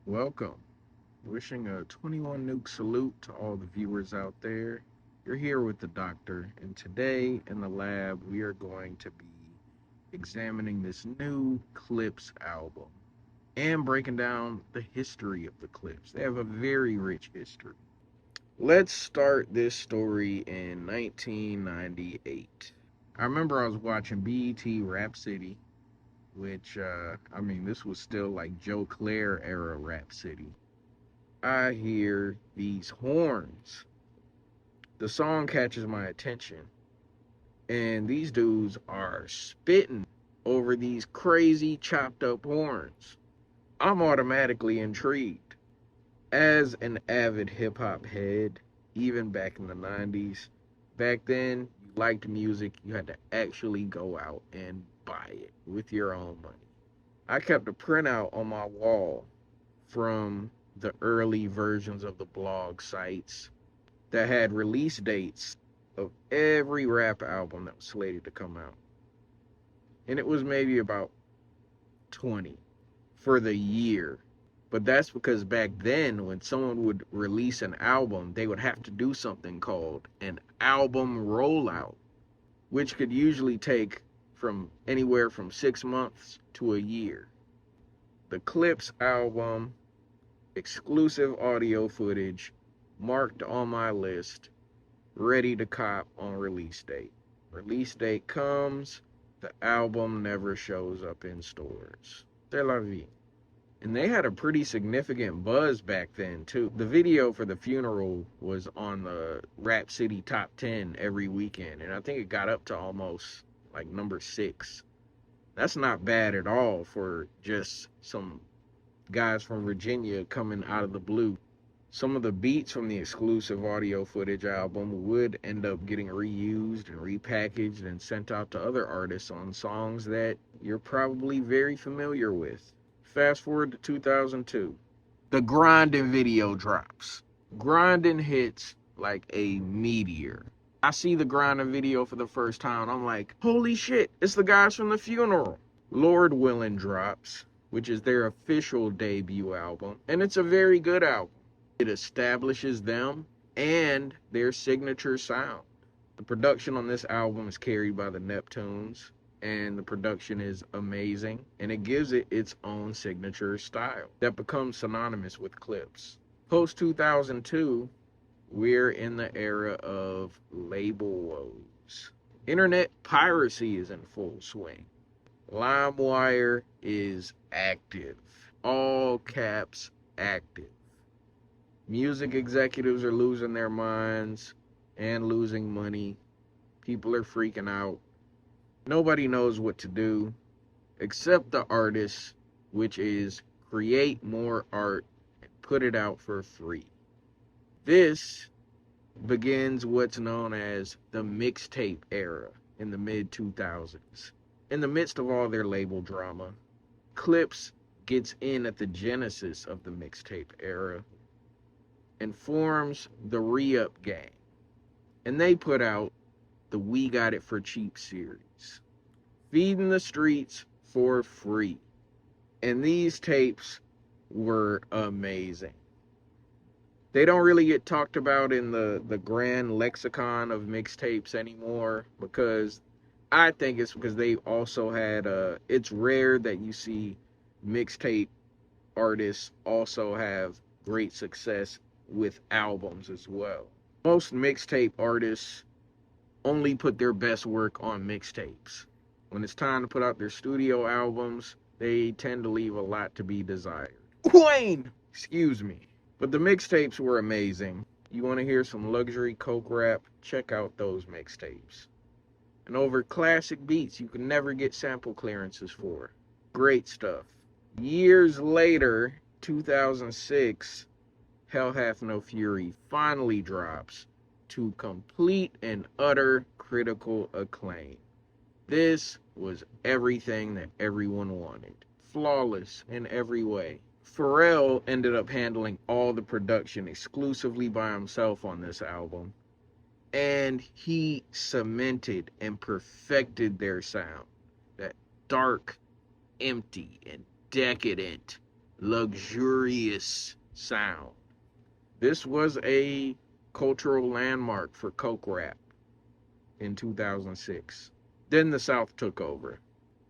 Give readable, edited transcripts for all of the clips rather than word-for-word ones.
Welcome. Wishing a 21 Nuke salute to all the viewers out there. You're here with the doctor, and today in the lab we are going to be examining this new Clipse album and breaking down the history of the Clipse. They have a very rich history. Let's start this story in 1998. I remember I was watching BET Rap City, which, this was still like Joe Clair era Rap City. I hear these horns. The song catches my attention, and these dudes are spitting over these crazy chopped up horns. I'm automatically intrigued. As an avid hip hop head, even back in the 90s, back then, you liked music, you had to actually go out and buy it with your own money. I kept a printout on my wall from the early versions of the blog sites that had release dates of every rap album that was slated to come out. And it was maybe about 20 for the year. But that's because back then, when someone would release an album, they would have to do something called an album rollout, which could usually take from anywhere from 6 months to a year. The Clipse album, exclusive audio footage, marked on my list, ready to cop on release date. Release date comes, the album never shows up in stores. C'est la vie. And they had a pretty significant buzz back then, too. The video for the funeral was on the Rap City Top 10 every weekend, and I think it got up to almost like number 6. That's not bad at all for just some guys from Virginia coming out of the blue. Some of the beats from the exclusive audio footage album would end up getting reused and repackaged and sent out to other artists on songs that you're probably very familiar with. Fast forward to 2002. The Grindin' video drops. Grindin' hits like a meteor. I see the Grindin' video for the first time. I'm like, holy shit, it's the guys from the funeral. Lord Willin drops, which is their official debut album, and it's a very good album. It establishes them and their signature sound. The production on this album is carried by the Neptunes, and the production is amazing, and it gives it its own signature style that becomes synonymous with Clipse. Post 2002, we're in the era of label woes. Internet piracy is in full swing. LimeWire is active. All caps active. Music executives are losing their minds and losing money. People are freaking out. Nobody knows what to do except the artists, which is create more art and put it out for free. This begins what's known as the mixtape era in the mid 2000s. In the midst of all their label drama, Clipse gets in at the genesis of the mixtape era and forms the Re-Up Gang. And they put out the We Got It for Cheap series, feeding the streets for free. And these tapes were amazing. They don't really get talked about in the grand lexicon of mixtapes anymore, because I think it's because they also had, it's rare that you see mixtape artists also have great success with albums as well. Most mixtape artists only put their best work on mixtapes. When it's time to put out their studio albums, they tend to leave a lot to be desired. Wayne! Excuse me. But the mixtapes were amazing. You want to hear some luxury coke rap? Check out those mixtapes. And over classic beats you can never get sample clearances for. Great stuff. Years later, 2006, Hell Hath No Fury finally drops to complete and utter critical acclaim. This was everything that everyone wanted. Flawless in every way. Pharrell ended up handling all the production exclusively by himself on this album, and he cemented and perfected their sound. That dark, empty, and decadent luxurious sound. This was a cultural landmark for coke rap in 2006. Then the South took over.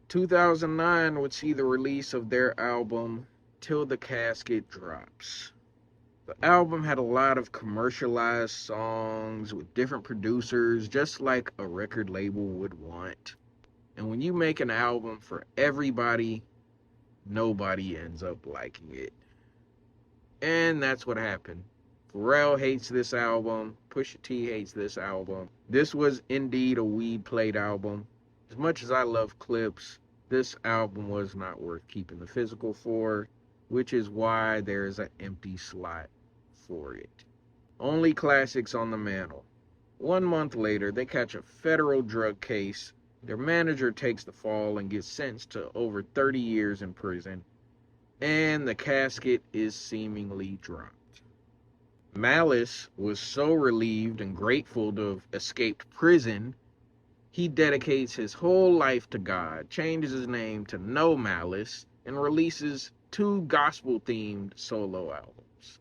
2009 would see the release of their album Till the Casket Drops. The album had a lot of commercialized songs with different producers, just like a record label would want. And when you make an album for everybody, nobody ends up liking it. And that's what happened. Pharrell hates this album. Pusha T hates this album. This was indeed a weed-played album. As much as I love Clipse, this album was not worth keeping the physical for, which is why there's an empty slot for it. Only classics on the mantle. 1 month later, they catch a federal drug case. Their manager takes the fall and gets sentenced to over 30 years in prison, and the casket is seemingly dropped. Malice was so relieved and grateful to have escaped prison, he dedicates his whole life to God, changes his name to No Malice, and releases 2 gospel-themed solo albums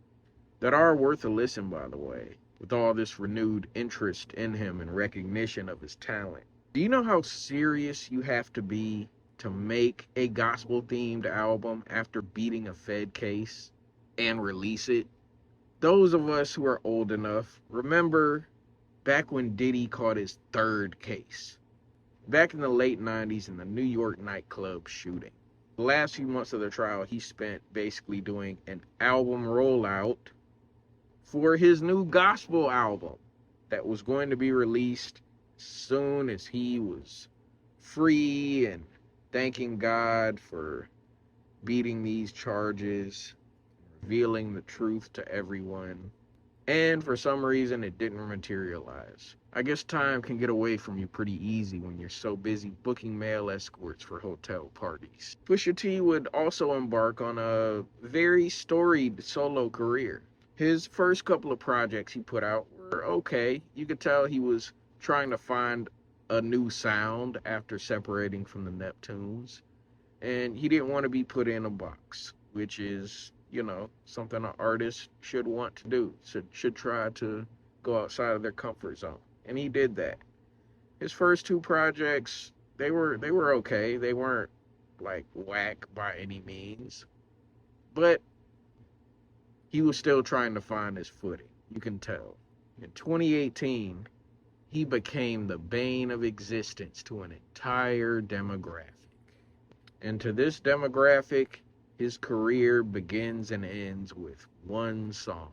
that are worth a listen, by the way, with all this renewed interest in him and recognition of his talent. Do you know how serious you have to be to make a gospel-themed album after beating a Fed case and release it? Those of us who are old enough remember back when Diddy caught his 3rd case. Back in the late 90s in the New York nightclub shooting. The last few months of the trial, he spent basically doing an album rollout for his new gospel album that was going to be released as soon as he was free and thanking God for beating these charges, revealing the truth to everyone. And for some reason, it didn't materialize. I guess time can get away from you pretty easy when you're so busy booking male escorts for hotel parties. Pusha T would also embark on a very storied solo career. His first couple of projects he put out were okay. You could tell he was trying to find a new sound after separating from the Neptunes. And he didn't want to be put in a box, which is, something an artist should want to do. Should try to go outside of their comfort zone. And he did that. His first 2 projects, they were okay. They weren't like whack by any means. But he was still trying to find his footing. You can tell. In 2018, he became the bane of existence to an entire demographic. And to this demographic, his career begins and ends with 1 song,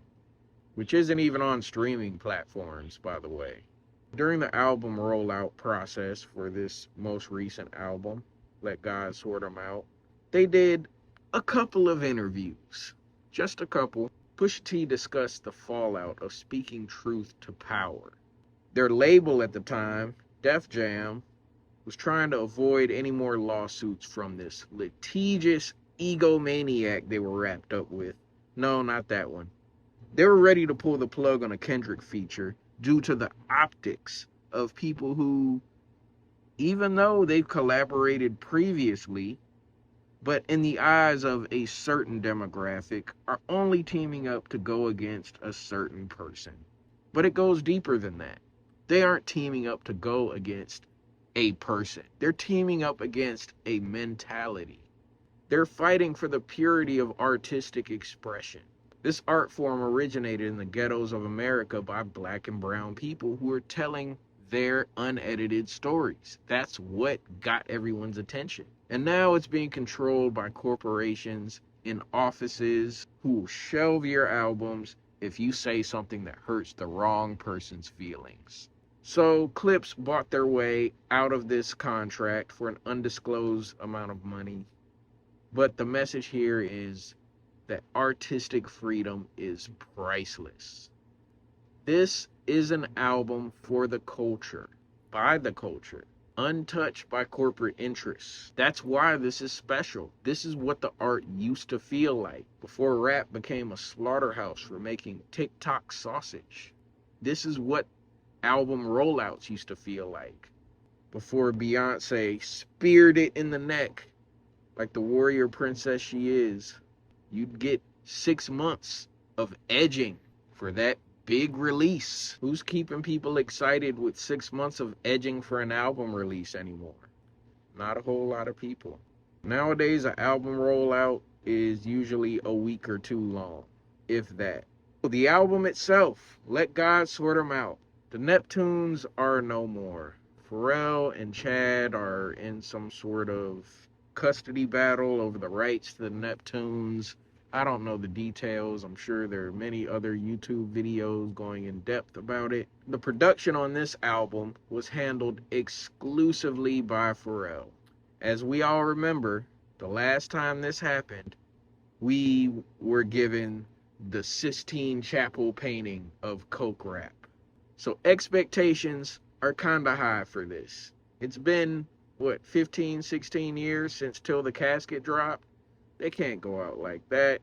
which isn't even on streaming platforms, by the way. During the album rollout process for this most recent album, Let God Sort 'Em Out, they did a couple of interviews, just a couple. Pusha T discussed the fallout of speaking truth to power. Their label at the time, Def Jam, was trying to avoid any more lawsuits from this litigious egomaniac they were wrapped up with. No, not that one. They were ready to pull the plug on a Kendrick feature due to the optics of people who, even though they've collaborated previously, but in the eyes of a certain demographic, are only teaming up to go against a certain person. But it goes deeper than that. They aren't teaming up to go against a person. They're teaming up against a mentality. They're fighting for the purity of artistic expression. This art form originated in the ghettos of America by black and brown people who are telling their unedited stories. That's what got everyone's attention. And now it's being controlled by corporations in offices who will shelve your albums if you say something that hurts the wrong person's feelings. So Clipse bought their way out of this contract for an undisclosed amount of money. But the message here is that artistic freedom is priceless. This is an album for the culture, by the culture, untouched by corporate interests. That's why this is special. This is what the art used to feel like before rap became a slaughterhouse for making TikTok sausage. This is what album rollouts used to feel like before Beyonce speared it in the neck like the warrior princess she is. You'd get 6 months of edging for that big release. Who's keeping people excited with 6 months of edging for an album release anymore? Not a whole lot of people. Nowadays, an album rollout is usually a week or two long, if that. The album itself, let God sort them out. The Neptunes are no more. Pharrell and Chad are in some sort of custody battle over the rights to the Neptunes. I don't know the details. I'm sure there are many other YouTube videos going in depth about it. The production on this album was handled exclusively by Pharrell. As we all remember, the last time this happened, we were given the Sistine Chapel painting of Coke Rap. So expectations are kind of high for this. It's been, 15, 16 years since Till the Casket dropped? They can't go out like that.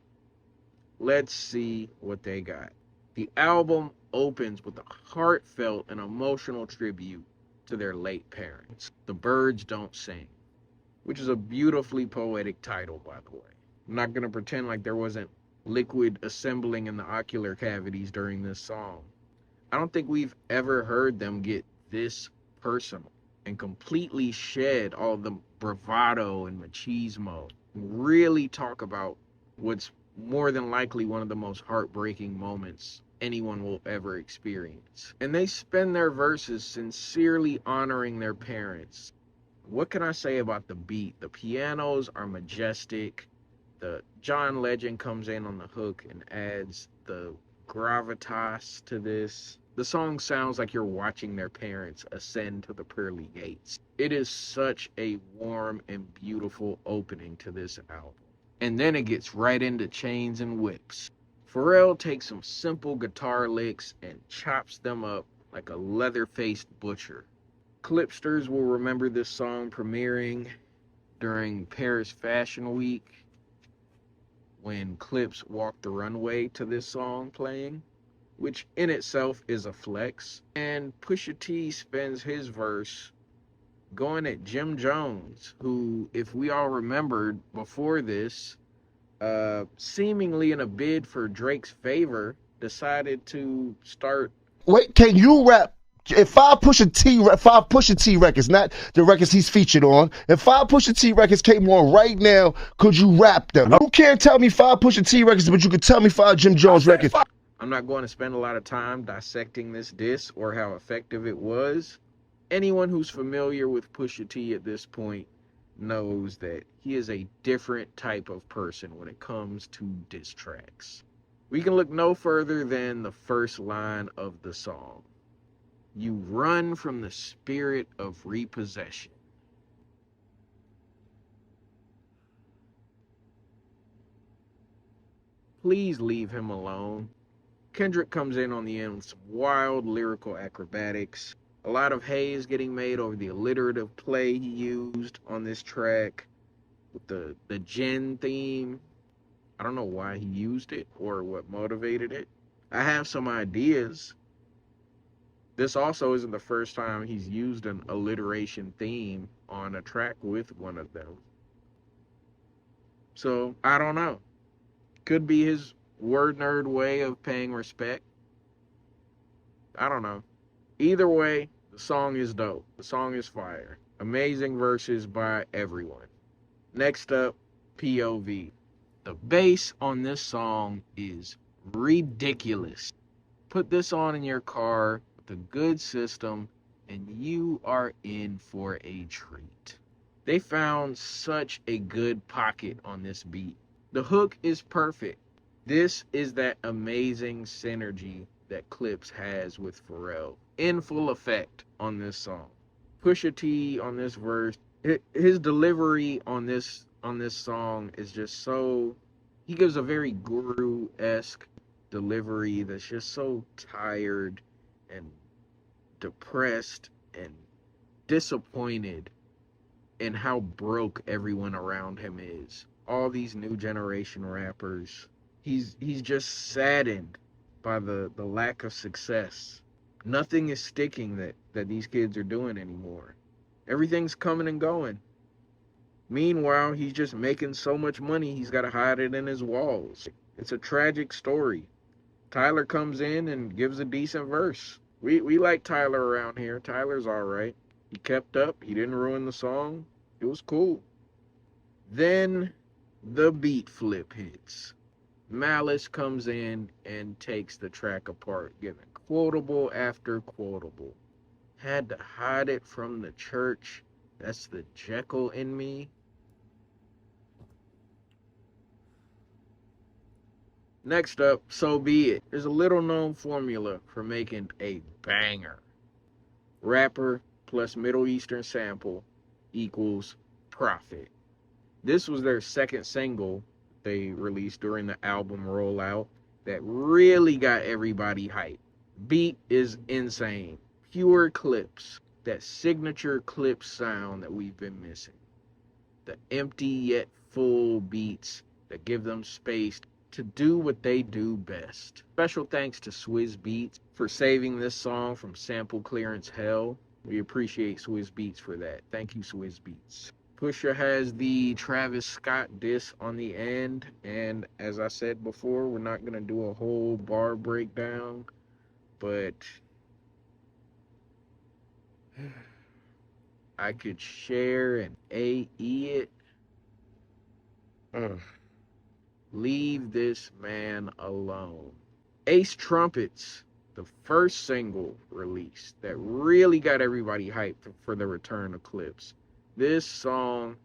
Let's see what they got. The album opens with a heartfelt and emotional tribute to their late parents. The Birds Don't Sing, which is a beautifully poetic title, by the way. I'm not going to pretend like there wasn't liquid assembling in the ocular cavities during this song. I don't think we've ever heard them get this personal and completely shed all the bravado and machismo. Really talk about what's more than likely one of the most heartbreaking moments anyone will ever experience. And they spend their verses sincerely honoring their parents. What can I say about the beat? The pianos are majestic. The John Legend comes in on the hook and adds the gravitas to this. The song sounds like you're watching their parents ascend to the pearly gates. It is such a warm and beautiful opening to this album. And then it gets right into Chains and Whips. Pharrell takes some simple guitar licks and chops them up like a leather-faced butcher. Clipsters will remember this song premiering during Paris Fashion Week when Clipse walked the runway to this song playing, which in itself is a flex. And Pusha T spends his verse going at Jim Jones, who, if we all remembered before this, seemingly in a bid for Drake's favor, decided to start... Wait, can you rap? If five Pusha T records, not the records he's featured on, if five Pusha T records came on right now, could you rap them? You can't tell me five Pusha T records, but you could tell me five Jim Jones records. I'm not going to spend a lot of time dissecting this diss or how effective it was. Anyone who's familiar with Pusha T at this point knows that he is a different type of person when it comes to diss tracks. We can look no further than the first line of the song. You run from the spirit of repossession. Please leave him alone. Kendrick comes in on the end with some wild lyrical acrobatics. A lot of hay is getting made over the alliterative play he used on this track with the Jen theme. I don't know why he used it or what motivated it. I have some ideas. This also isn't the first time he's used an alliteration theme on a track with one of them. So, I don't know. Could be his word nerd way of paying respect. I don't know. Either way, the song is dope. The song is fire. Amazing verses by everyone. Next up, POV. The bass on this song is ridiculous. Put this on in your car with a good system and you are in for a treat. They found such a good pocket on this beat. The hook is perfect. This is that amazing synergy that Clipse has with Pharrell in full effect on this song. Pusha T on this verse, his delivery on this song is just so... He gives a very guru-esque delivery that's just so tired and depressed and disappointed in how broke everyone around him is. All these new generation rappers, he's just saddened by the lack of success. Nothing is sticking that these kids are doing anymore. Everything's coming and going. Meanwhile, he's just making so much money, he's got to hide it in his walls. It's a tragic story. Tyler comes in and gives a decent verse. We like Tyler around here. Tyler's all right. He kept up. He didn't ruin the song. It was cool. Then the beat flip hits. Malice comes in and takes the track apart, giving quotable after quotable. Had to hide it from the church. That's the Jekyll in me. Next up, So Be It. There's a little known formula for making a banger. Rapper plus Middle Eastern sample equals profit. This was their second single they released during the album rollout that really got everybody hyped. Beat is insane. Pure Clipse. That signature Clipse sound that we've been missing. The empty yet full beats that give them space to do what they do best. Special thanks to Swizz Beatz for saving this song from sample clearance hell. We appreciate Swizz Beatz for that. Thank you, Swizz Beatz. Pusha has the Travis Scott diss on the end, and as I said before, we're not going to do a whole bar breakdown, but I could share an AE it. Leave this man alone. Ace Trumpets, the first single released that really got everybody hyped for the return of Clipse. This song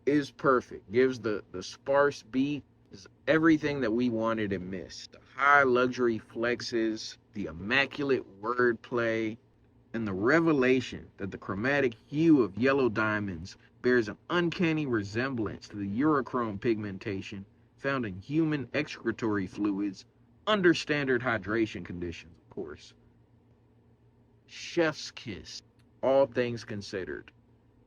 is perfect. Gives the sparse beat, is everything that we wanted and missed. The high luxury flexes, the immaculate wordplay, and the revelation that the chromatic hue of yellow diamonds bears an uncanny resemblance to the urochrome pigmentation found in human excretory fluids under standard hydration conditions, of course. Chef's kiss, all things considered.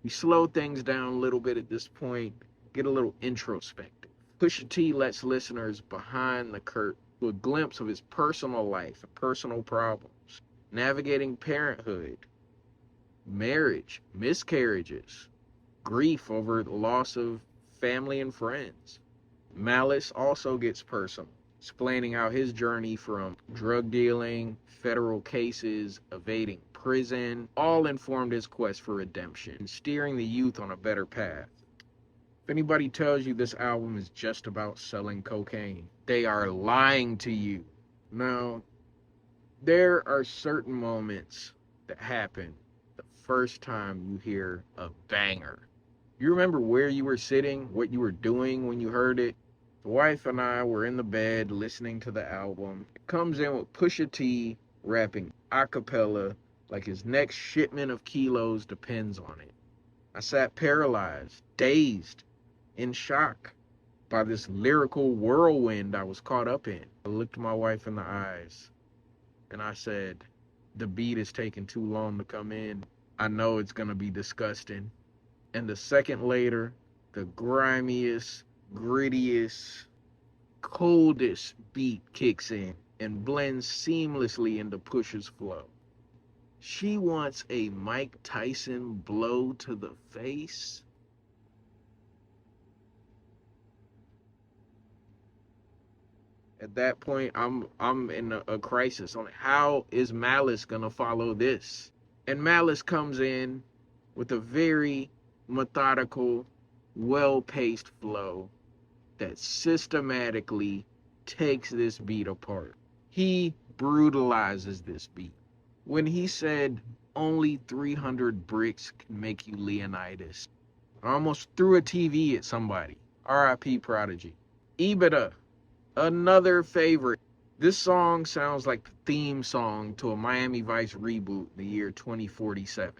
We slow things down a little bit at this point, get a little introspective. Pusha T lets listeners behind the curtain to a glimpse of his personal life and personal problems, navigating parenthood, marriage, miscarriages, grief over the loss of family and friends. Malice also gets personal, explaining how his journey from drug dealing, federal cases, evading prison, all informed his quest for redemption and steering the youth on a better path. If anybody tells you this album is just about selling cocaine, they are lying to you. Now, there are certain moments that happen the first time you hear a banger. You remember where you were sitting, what you were doing when you heard it? The wife and I were in the bed listening to the album. It comes in with Pusha T rapping a cappella like his next shipment of kilos depends on it. I sat paralyzed, dazed, in shock by this lyrical whirlwind I was caught up in. I looked my wife in the eyes and I said, the beat is taking too long to come in. I know it's gonna be disgusting. And a second later, the grimiest, grittiest, coldest beat kicks in and blends seamlessly into Pusha's flow. She wants a Mike Tyson blow to the face. At that point, I'm in a crisis on how is Malice gonna follow this? And Malice comes in with a very methodical, well-paced flow that systematically takes this beat apart. He brutalizes this beat. When he said only 300 bricks can make you Leonidas, I almost threw a TV at somebody. R.I.P. Prodigy. Ibida, another favorite. This song sounds like the theme song to a Miami Vice reboot in the year 2047.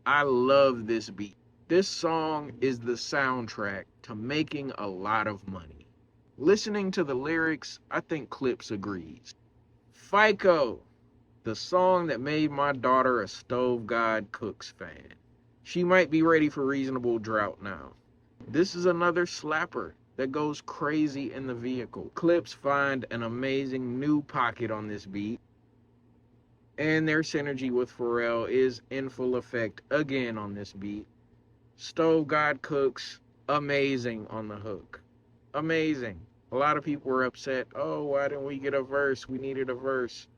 I love this beat. This song is the soundtrack to making a lot of money. Listening to the lyrics, I think Clipse agrees. FICO, the song that made my daughter a Stove God Cooks fan. She might be ready for reasonable drought now. This is another slapper that goes crazy in the vehicle. Clipse find an amazing new pocket on this beat, and their synergy with Pharrell is in full effect again on this beat. Stove God Cooks amazing on the hook. Amazing. A lot of people were upset. Oh, why didn't we get a verse? We needed a verse.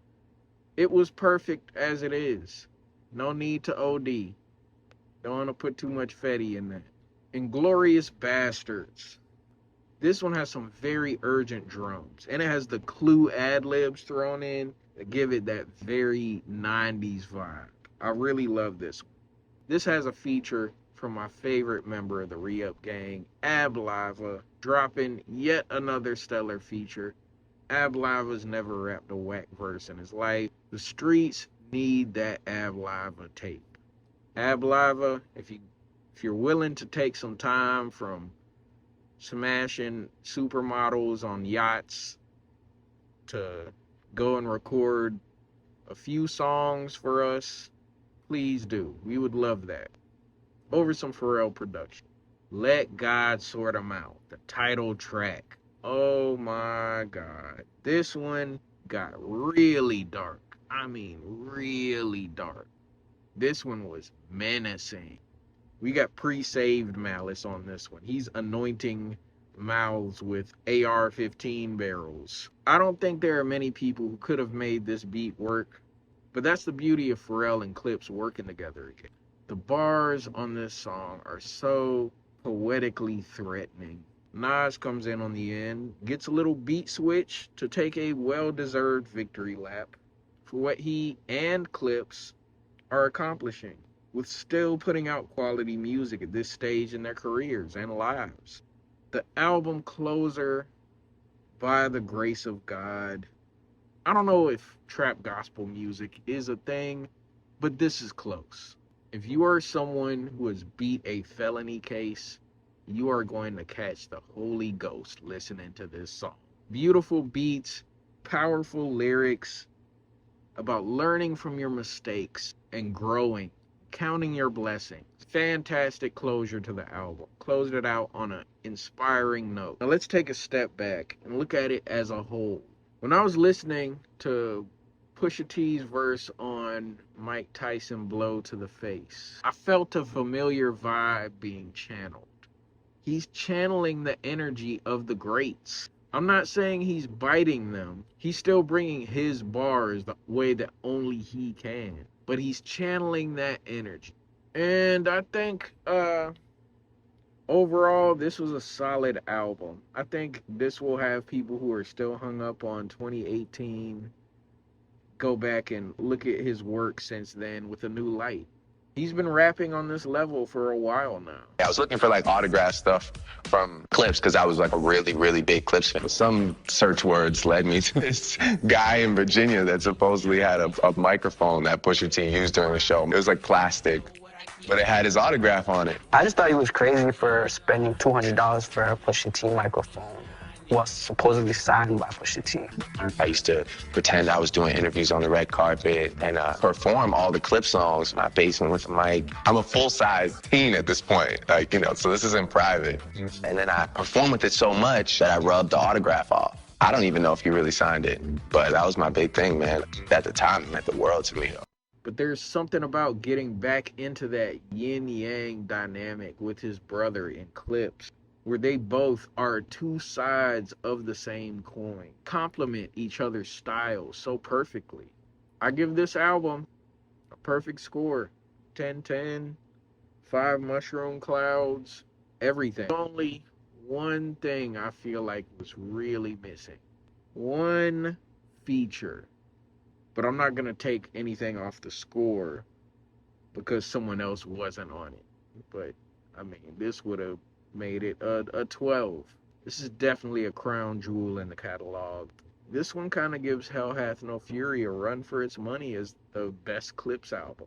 It was perfect as it is. No need to OD. Don't want to put too much Fetty in that. Inglorious Bastards. This one has some very urgent drums. And it has the Clue ad-libs thrown in that give it that very 90s vibe. I really love this one. This has a feature from my favorite member of the Re-Up gang, Ab Lava, dropping yet another stellar feature. Ab Lava's never rapped a whack verse in his life. The streets need that Ab Lava tape. Ab Lava, if you're willing to take some time from smashing supermodels on yachts to go and record a few songs for us, please do. We would love that. Over some Pharrell production. Let God Sort 'Em Out, the title track. Oh my God. This one got really dark. I mean, really dark. This one was menacing. We got pre-saved Malice on this one. He's anointing mouths with AR-15 barrels. I don't think there are many people who could have made this beat work, but that's the beauty of Pharrell and Clipse working together again. The bars on this song are so poetically threatening. Nas comes in on the end, gets a little beat switch to take a well-deserved victory lap for what he and Clipse are accomplishing, with still putting out quality music at this stage in their careers and lives. The album closer, By the Grace of God. I don't know if trap gospel music is a thing, but this is close. If you are someone who has beat a felony case, you are going to catch the Holy Ghost listening to this song. Beautiful beats, powerful lyrics about learning from your mistakes and growing, counting your blessings. Fantastic closure to the album. Closed it out on an inspiring note. Now let's take a step back and look at it as a whole. When I was listening to Pusha T's verse on Mike Tyson Blow to the Face, I felt a familiar vibe being channeled. He's channeling the energy of the greats. I'm not saying he's biting them. He's still bringing his bars the way that only he can. But he's channeling that energy. And I think overall, this was a solid album. I think this will have people who are still hung up on 2018 go back and look at his work since then with a new light. He's been rapping on this level for a while now. I was looking for like autograph stuff from Clipse because I was like a really, really big Clipse fan. Some search words led me to this guy in Virginia that supposedly had a microphone that Pusha T used during the show. It was like plastic, but it had his autograph on it. I just thought he was crazy for spending $200 for a Pusha T microphone. Was supposedly signed by Pusha T. I used to pretend I was doing interviews on the red carpet and perform all the Clipse songs in my basement with a mic. I'm a full-size teen at this point, like, you know, so this isn't private. And then I performed with it so much that I rubbed the autograph off. I don't even know if he really signed it, but that was my big thing, man. At the time, it meant the world to me. But there's something about getting back into that yin-yang dynamic with his brother in Clipse, where they both are two sides of the same coin, complement each other's styles so perfectly. I give this album a perfect score. 10-10, 5 mushroom clouds, everything. Only one thing I feel like was really missing. One feature. But I'm not going to take anything off the score because someone else wasn't on it. But, I mean, this would have made it a 12. This is definitely a crown jewel in the catalog. This one kind of gives Hell Hath No Fury a run for its money as the best Clipse album.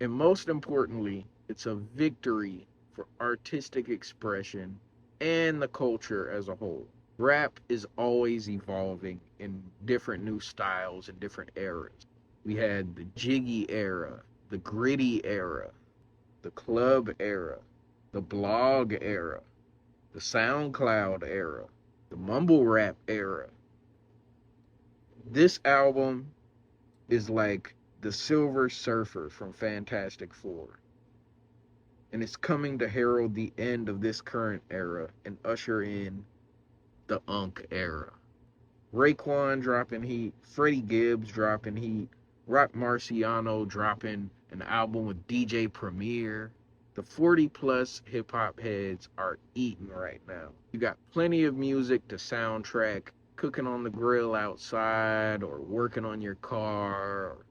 And most importantly, it's a victory for artistic expression and the culture as a whole. Rap is always evolving in different new styles and different eras. We had the jiggy era, the gritty era, the club era, the blog era, the SoundCloud era, the mumble rap era. This album is like the Silver Surfer from Fantastic Four. and it's coming to herald the end of this current era and usher in the Unk era. Raekwon dropping heat, Freddie Gibbs dropping heat, Rock Marciano dropping an album with DJ Premier. The 40 plus hip hop heads are eating right now. You got plenty of music to soundtrack cooking on the grill outside or working on your car or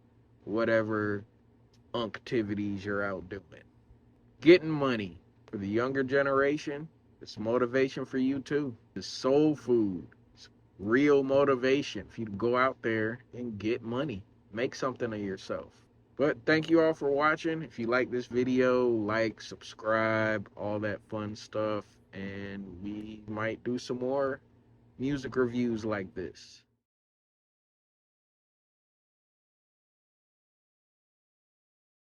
whatever activities you're out doing. Getting money for the younger generation, it's motivation for you too. It's soul food. It's real motivation for you to go out there and get money. Make something of yourself. But thank you all for watching. If you like this video, like, subscribe, all that fun stuff. And we might do some more music reviews like this.